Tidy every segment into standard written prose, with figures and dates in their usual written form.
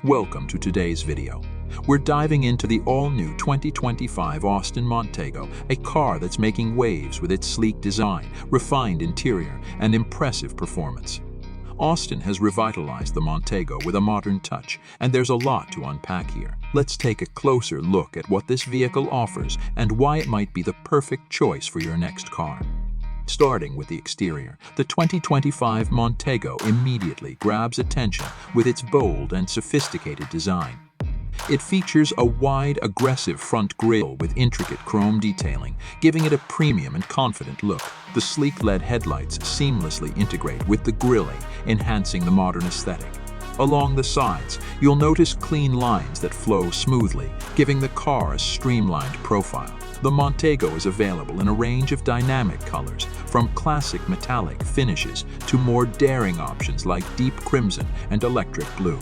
Welcome to today's video. We're diving into the all-new 2025 Austin Montego, a car that's making waves with its sleek design, refined interior, and impressive performance. Austin has revitalized the Montego with a modern touch, and there's a lot to unpack here. Let's take a closer look at what this vehicle offers and why it might be the perfect choice for your next car. Starting with the exterior, the 2025 Montego immediately grabs attention with its bold and sophisticated design. It features a wide, aggressive front grille with intricate chrome detailing, giving it a premium and confident look. The sleek LED headlights seamlessly integrate with the grille, enhancing the modern aesthetic. Along the sides, you'll notice clean lines that flow smoothly, giving the car a streamlined profile. The Montego is available in a range of dynamic colors, from classic metallic finishes to more daring options like deep crimson and electric blue.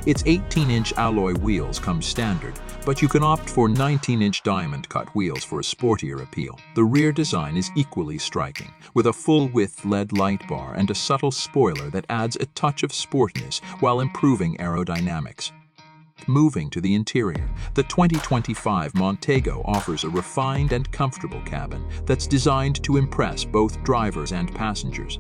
Its 18-inch alloy wheels come standard, but you can opt for 19-inch diamond-cut wheels for a sportier appeal. The rear design is equally striking, with a full-width LED light bar and a subtle spoiler that adds a touch of sportiness while improving aerodynamics. Moving to the interior, the 2025 Montego offers a refined and comfortable cabin that's designed to impress both drivers and passengers.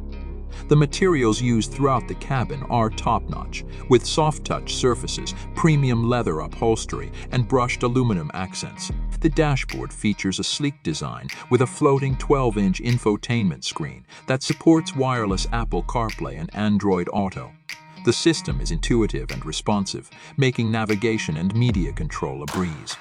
The materials used throughout the cabin are top-notch, with soft-touch surfaces, premium leather upholstery, and brushed aluminum accents. The dashboard features a sleek design with a floating 12-inch infotainment screen that supports wireless Apple CarPlay and Android Auto. The system is intuitive and responsive, making navigation and media control a breeze.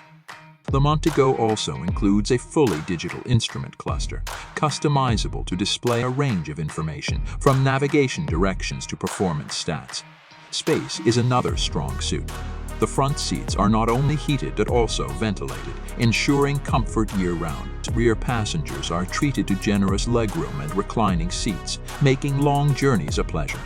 The Montego also includes a fully digital instrument cluster, customizable to display a range of information, from navigation directions to performance stats. Space is another strong suit. The front seats are not only heated but also ventilated, ensuring comfort year-round. Rear passengers are treated to generous legroom and reclining seats, making long journeys a pleasure.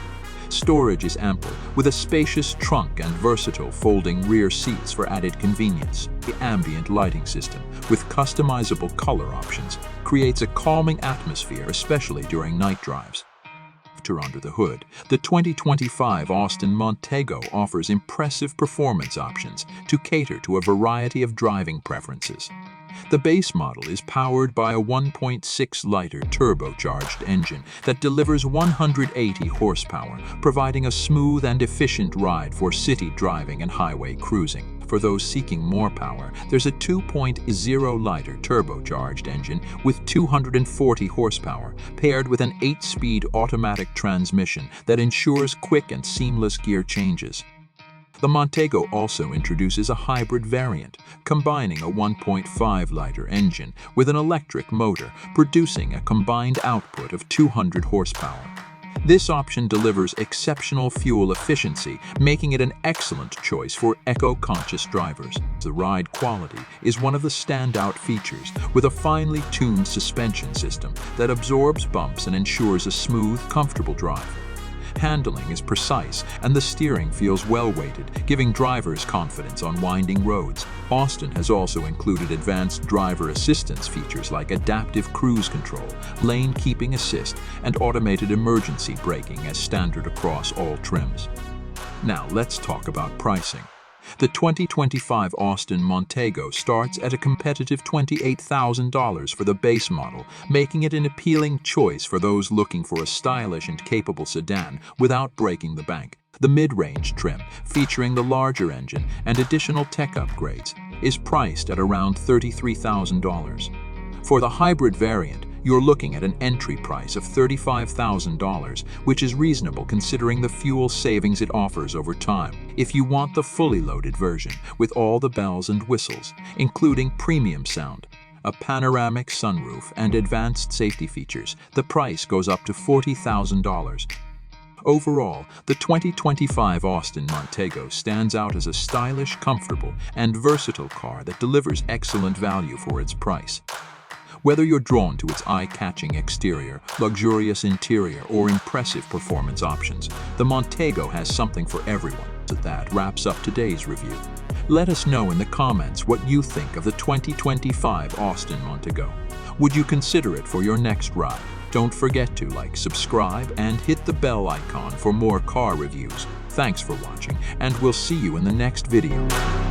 Storage is ample, with a spacious trunk and versatile folding rear seats for added convenience. The ambient lighting system, with customizable color options, creates a calming atmosphere, especially during night drives. Under the hood, the 2025 Austin Montego offers impressive performance options to cater to a variety of driving preferences. The base model is powered by a 1.6-liter turbocharged engine that delivers 180 horsepower, providing a smooth and efficient ride for city driving and highway cruising. For those seeking more power, there's a 2.0-liter turbocharged engine with 240 horsepower, paired with an 8-speed automatic transmission that ensures quick and seamless gear changes. The Montego also introduces a hybrid variant, combining a 1.5-liter engine with an electric motor, producing a combined output of 200 horsepower. This option delivers exceptional fuel efficiency, making it an excellent choice for eco-conscious drivers. The ride quality is one of the standout features, with a finely tuned suspension system that absorbs bumps and ensures a smooth, comfortable drive. Handling is precise, and the steering feels well-weighted, giving drivers confidence on winding roads. Austin has also included advanced driver assistance features like adaptive cruise control, lane keeping assist, and automated emergency braking as standard across all trims. Now let's talk about pricing. The 2025 Austin Montego starts at a competitive $28,000 for the base model, making it an appealing choice for those looking for a stylish and capable sedan without breaking the bank. The mid-range trim, featuring the larger engine and additional tech upgrades, is priced at around $33,000. For the hybrid variant, you're looking at an entry price of $35,000, which is reasonable considering the fuel savings it offers over time. If you want the fully loaded version, with all the bells and whistles, including premium sound, a panoramic sunroof, and advanced safety features, the price goes up to $40,000. Overall, the 2025 Austin Montego stands out as a stylish, comfortable, and versatile car that delivers excellent value for its price. Whether you're drawn to its eye-catching exterior, luxurious interior, or impressive performance options, the Montego has something for everyone. That wraps up today's review. Let us know in the comments what you think of the 2025 Austin Montego. Would you consider it for your next ride? Don't forget to like, subscribe, and hit the bell icon for more car reviews. Thanks for watching, and we'll see you in the next video.